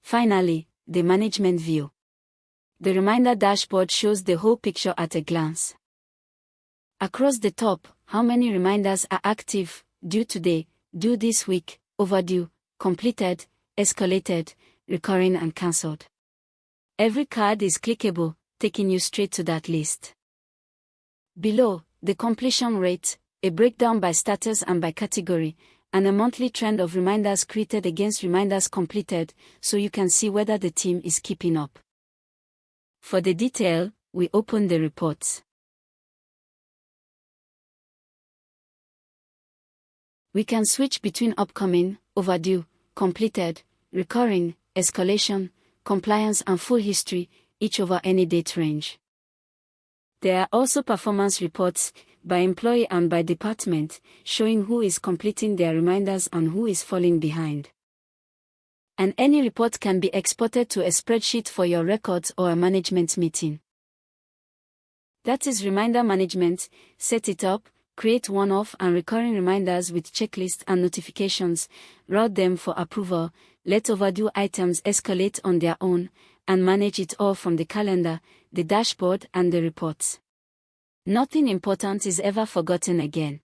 Finally, the management view. The reminder dashboard shows the whole picture at a glance. Across the top, how many reminders are active: due today, due this week, overdue, completed, escalated, recurring and cancelled. Every card is clickable, taking you straight to that list. Below, the completion rate, a breakdown by status and by category, and a monthly trend of reminders created against reminders completed, so you can see whether the team is keeping up. For the detail, we open the reports. We can switch between upcoming, overdue, completed, recurring, escalation, compliance and full history, each over any date range. There are also performance reports, by employee and by department, showing who is completing their reminders and who is falling behind. And any report can be exported to a spreadsheet for your records or a management meeting. That is reminder management. Set it up, create one-off and recurring reminders with checklists and notifications, route them for approval, let overdue items escalate on their own, and manage it all from the calendar, the dashboard and the reports. Nothing important is ever forgotten again.